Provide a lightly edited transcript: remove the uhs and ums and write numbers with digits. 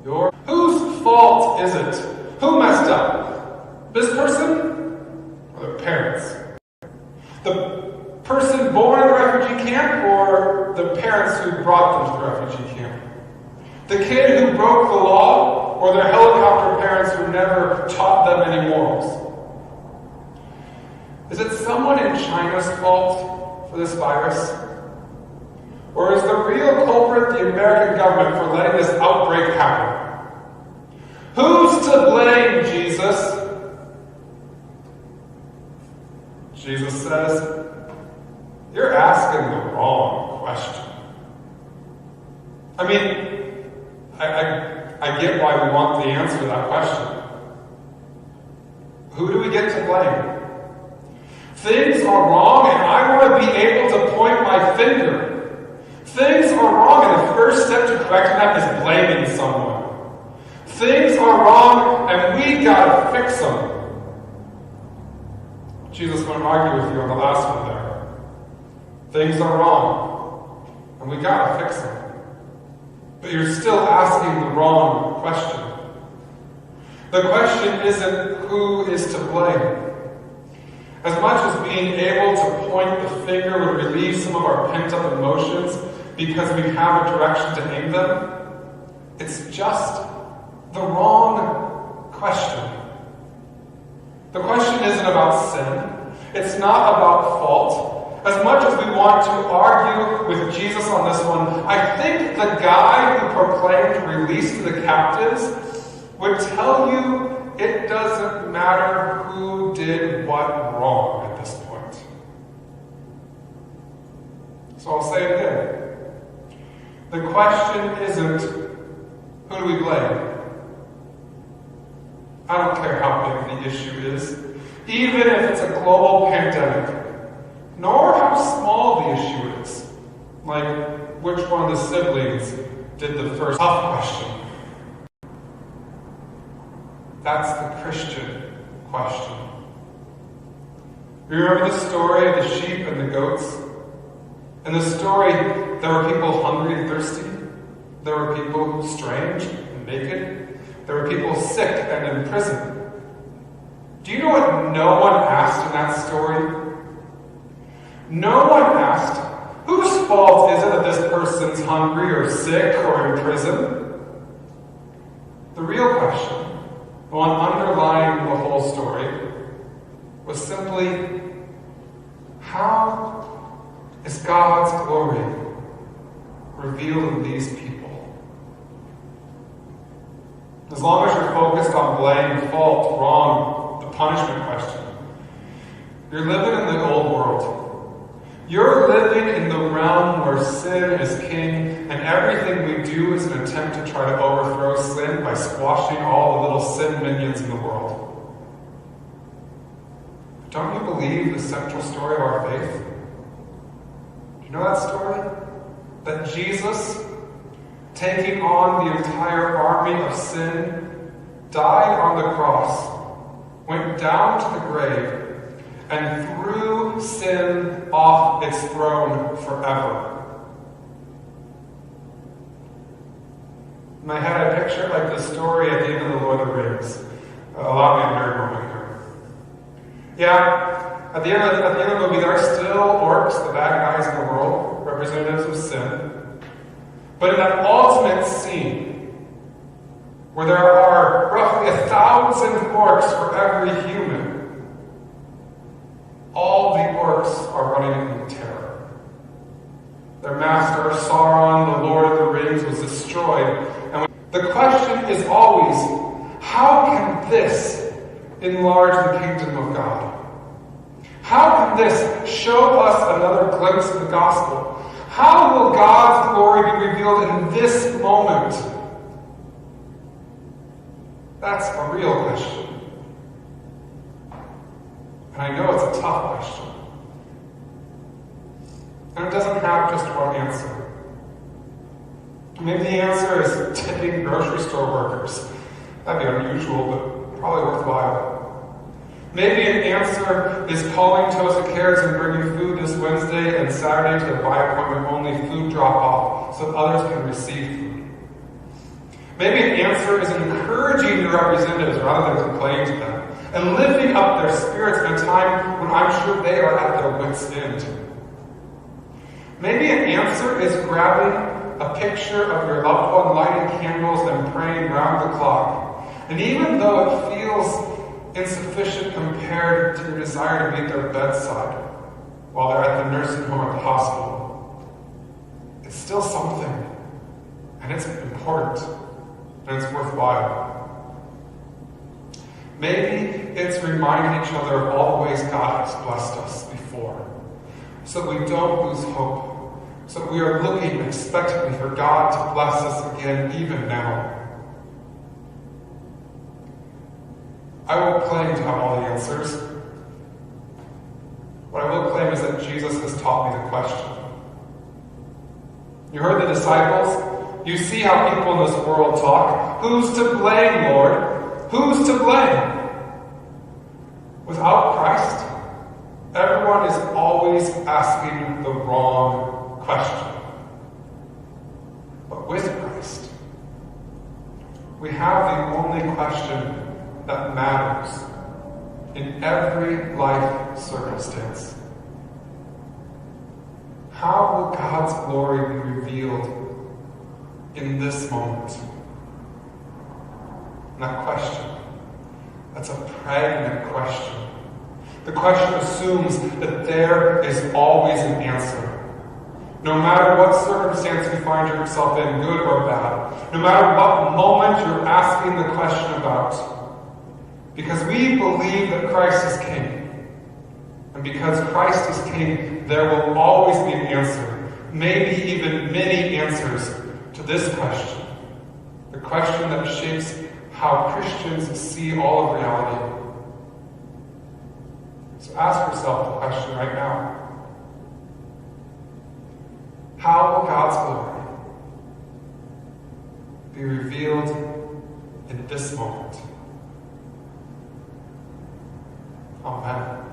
Whose fault is it? Who messed up? This person or the parents? The person born in the refugee camp or the parents who brought them to the refugee camp? The kid who broke the law or their helicopter parents who never taught them any morals? Is it someone in China's fault for this virus? Or is the real culprit the American government for letting this outbreak happen? Who's to blame, Jesus? Jesus says, you're asking the wrong question. I mean, I get why we want the answer to that question. Who do we get to blame? Things are wrong, and I want to be able to point my finger. Things are wrong, and the first step to correcting that is blaming someone. Things are wrong, and we gotta fix them. Jesus wouldn't argue with you on the last one there. Things are wrong, and we gotta fix them. But you're still asking the wrong question. The question isn't who is to blame. As much as being able to point the finger would relieve some of our pent-up emotions because we have a direction to aim them, it's just the wrong question. The question isn't about sin. It's not about fault. As much as we want to argue with Jesus on this one, I think the guy who proclaimed release to the captives would tell you it doesn't matter who did what wrong at this point. So I'll say it again. The question isn't, who do we blame? I don't care how big the issue is, even if it's a global pandemic, nor how small the issue is, like which one of the siblings did the first tough question. That's the Christian question. You remember the story of the sheep and the goats? In the story, there were people hungry and thirsty. There were people strange and naked. There were people sick and in prison. Do you know what no one asked in that story? No one asked, whose fault is it that this person's hungry or sick or in prison? The real question, the one underlying the whole story, was simply, how is God's glory revealed in these people? As long as you're focused on blame, fault, wrong, the punishment question, you're living in the old world. You're living in the realm where sin is king, and everything we do is an attempt to try to overthrow sin by squashing all the little sin minions in the world. But don't you believe the central story of our faith? Do you know that story? That Jesus, taking on the entire army of sin, died on the cross, went down to the grave, and threw sin off its throne forever. In my head, I picture it like the story at the end of The Lord of the Rings. Allow me a nerd moment here. Yeah, at the end of the movie, there are still orcs, the bad guys in the world, representatives of sin. But in that ultimate scene, where there are roughly 1,000 orcs for every human, all the orcs are running in terror. Their master, Sauron, the Lord of the Rings, was destroyed. And the question is always, how can this enlarge the kingdom of God? How can this show us another glimpse of the gospel? How will God's glory be revealed in this moment? That's a real question. And I know it's a tough question. And it doesn't have just one answer. Maybe the answer is tipping grocery store workers. That'd be unusual, but probably worthwhile. Maybe an answer is calling Tosa Cares and bringing food this Wednesday and Saturday to the by appointment only food drop-off so others can receive food. Maybe an answer is encouraging your representatives rather than complaining to them, and lifting up their spirits in a time when I'm sure they are at their wits' end. Maybe an answer is grabbing a picture of your loved one, lighting candles, and praying round the clock. And even though it feels insufficient compared to your desire to be at their bedside while they're at the nursing home or the hospital, it's still something. And it's important. And it's worthwhile. Maybe it's reminding each other of all the ways God has blessed us before, so that we don't lose hope, so that we are looking expectantly for God to bless us again, even now. I won't claim to have all the answers. What I will claim is that Jesus has taught me the question. You heard the disciples? You see how people in this world talk. Who's to blame, Lord? Who's to blame? Without Christ, everyone is always asking the wrong question. But with Christ, we have the only question that matters in every life circumstance. How will God's glory be revealed in this moment? And that question, that's a pregnant question. The question assumes that there is always an answer. No matter what circumstance you find yourself in, good or bad, no matter what moment you're asking the question about, because we believe that Christ is King. And because Christ is King, there will always be an answer, maybe even many answers to this question, the question that shapes how Christians see all of reality. So ask yourself the question right now. How will God's glory be revealed in this moment? Amen.